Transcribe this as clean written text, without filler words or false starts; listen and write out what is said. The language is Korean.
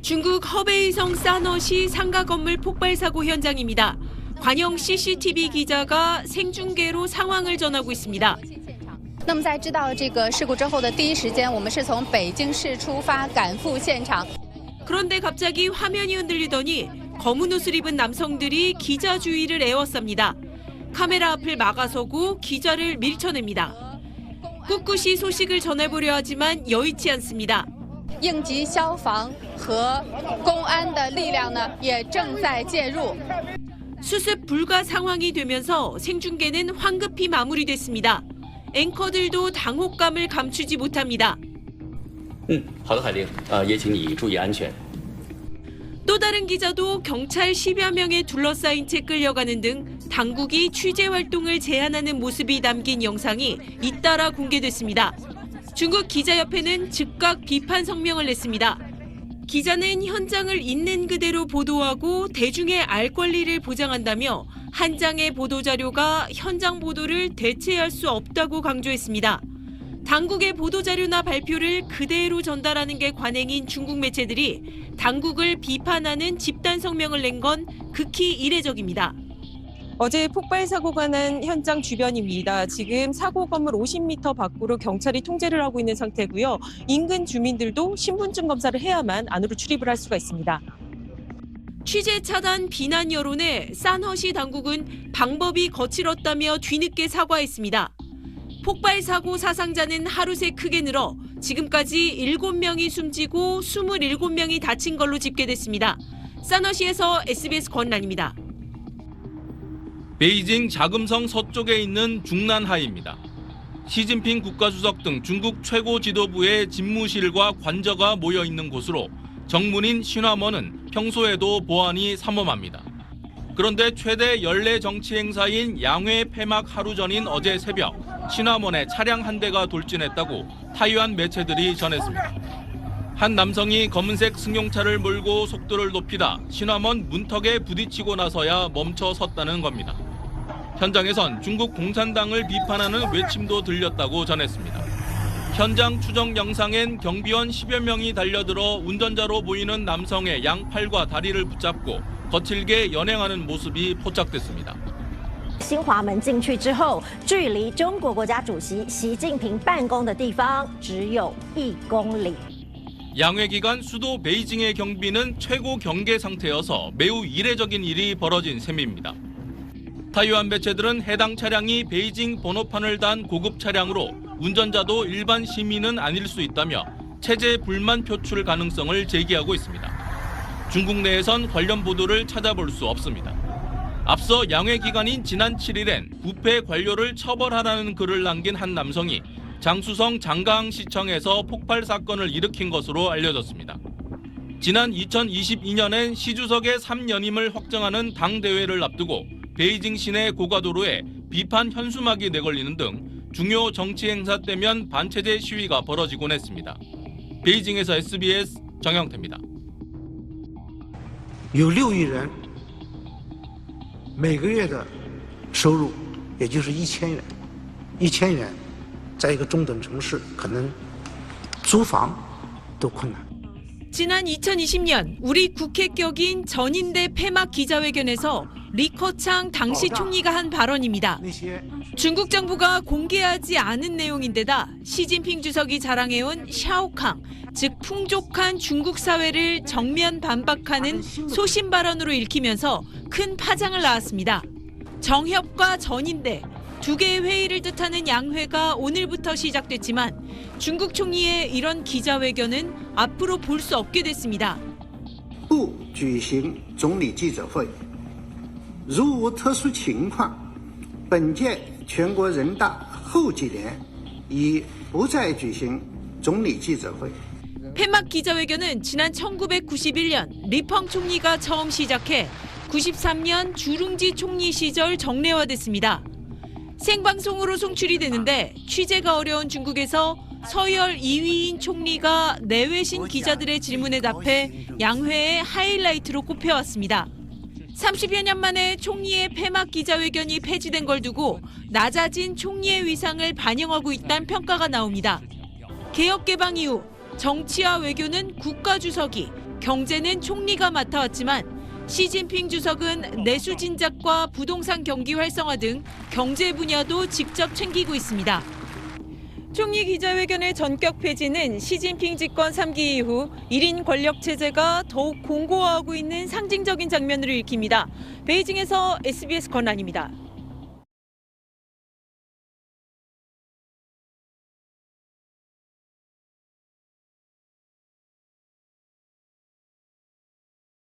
중국 허베이성 싸너시 상가 건물 폭발 사고 현장입니다. 관영 CCTV 기자가 생중계로 상황을 전하고 있습니다. 那么在知道这个事故之后的第一时间，我们是从北京市出发赶赴现场。 그런데 갑자기 화면이 흔들리더니 검은 옷을 입은 남성들이 기자 주위를 에워쌉니다. 카메라 앞을 막아서고 기자를 밀쳐냅니다. 꿋꿋이 소식을 전해보려 하지만 여의치 않습니다. 应急消防和公安的力量呢，也正在介入。 수습 불가 상황이 되면서 생중계는 황급히 마무리됐습니다. 앵커들도 당혹감을 감추지 못합니다. 好的，海玲，也请你注意安全。 또 다른 기자도 경찰 10여 명에 둘러싸인 채 끌려가는 등 당국이 취재 활동을 제한하는 모습이 담긴 영상이 잇따라 공개됐습니다. 중국 기자협회는 즉각 비판 성명을 냈습니다. 기자는 현장을 있는 그대로 보도하고 대중의 알 권리를 보장한다며 한 장의 보도자료가 현장 보도를 대체할 수 없다고 강조했습니다. 당국의 보도자료나 발표를 그대로 전달하는 게 관행인 중국 매체들이 당국을 비판하는 집단 성명을 낸 건 극히 이례적입니다. 어제 폭발 사고가 난 현장 주변입니다. 지금 사고 건물 50m 밖으로 경찰이 통제를 하고 있는 상태고요. 인근 주민들도 신분증 검사를 해야만 안으로 출입을 할 수가 있습니다. 취재 차단 비난 여론에 싸너시 당국은 방법이 거칠었다며 뒤늦게 사과했습니다. 폭발 사고 사상자는 하루 새 크게 늘어 지금까지 7명이 숨지고 27명이 다친 걸로 집계됐습니다. 싸너시에서 SBS 권란입니다. 베이징 자금성 서쪽에 있는 중난하입니다. 시진핑 국가주석 등 중국 최고 지도부의 집무실과 관저가 모여 있는 곳으로 정문인 신화먼은 평소에도 보안이 삼엄합니다. 그런데 최대 연례 정치 행사인 양회 폐막 하루 전인 어제 새벽 신화먼에 차량 한 대가 돌진했다고 타이완 매체들이 전했습니다. 한 남성이 검은색 승용차를 몰고 속도를 높이다 신화먼 문턱에 부딪히고 나서야 멈춰 섰다는 겁니다. 현장에선 중국 공산당을 비판하는 외침도 들렸다고 전했습니다. 현장 추정 영상엔 경비원 10여 명이 달려들어 운전자로 보이는 남성의 양팔과 다리를 붙잡고 거칠게 연행하는 모습이 포착됐습니다. 新华门进去之后，距离中国国家主席习近平办公的地方只有1公里。 양회 기간 수도 베이징의 경비는 최고 경계 상태여서 매우 이례적인 일이 벌어진 셈입니다. 타이완 매체들은 해당 차량이 베이징 번호판을 단 고급 차량으로 운전자도 일반 시민은 아닐 수 있다며 체제 불만 표출 가능성을 제기하고 있습니다. 중국 내에선 관련 보도를 찾아볼 수 없습니다. 앞서 양회 기간인 지난 7일엔 부패 관료를 처벌하라는 글을 남긴 한 남성이 장쑤성 장가항시청에서 폭발 사건을 일으킨 것으로 알려졌습니다. 지난 2022년엔 시 주석의 3연임을 확정하는 당대회를 앞두고 베이징 시내 고가도로에 비판 현수막이 내걸리는 등 중요 정치 행사 때면 반체제 시위가 벌어지곤 했습니다. 베이징에서 SBS 정영태입니다. 有6亿人每个月的收入也就是1000元，1000元在一个中等城市可能租房都困难。 지난 2020년 우리 국회 격인 전인대 폐막 기자회견에서 리커창 당시 총리가 한 발언입니다. 중국 정부가 공개하지 않은 내용인데다 시진핑 주석이 자랑해온 샤오캉, 즉 풍족한 중국 사회를 정면 반박하는 소신 발언으로 읽히면서 큰 파장을 낳았습니다. 정협과 전인대, 두 개의 회의를 뜻하는 양회가 오늘부터 시작됐지만 중국 총리의 이런 기자회견은 앞으로 볼 수 없게 됐습니다. 不举行总理记者会，如无特殊情况，本届全国人大后几年已不再举行总理记者会。 폐막 기자회견은 지난 1991년 리펑 총리가 처음 시작해 93년 주룽지 총리 시절 정례화됐습니다. 생방송으로 송출이 되는데 취재가 어려운 중국에서 서열 2위인 총리가 내외신 기자들의 질문에 답해 양회의 하이라이트로 꼽혀왔습니다. 30여 년 만에 총리의 폐막 기자회견이 폐지된 걸 두고 낮아진 총리의 위상을 반영하고 있다는 평가가 나옵니다. 개혁 개방 이후 정치와 외교는 국가주석이, 경제는 총리가 맡아왔지만 시진핑 주석은 내수 진작과 부동산 경기 활성화 등 경제 분야도 직접 챙기고 있습니다. 총리 기자회견의 전격 폐지는 시진핑 집권 3기 이후 1인 권력 체제가 더욱 공고화하고 있는 상징적인 장면으로 읽힙니다. 베이징에서 SBS 권란입니다.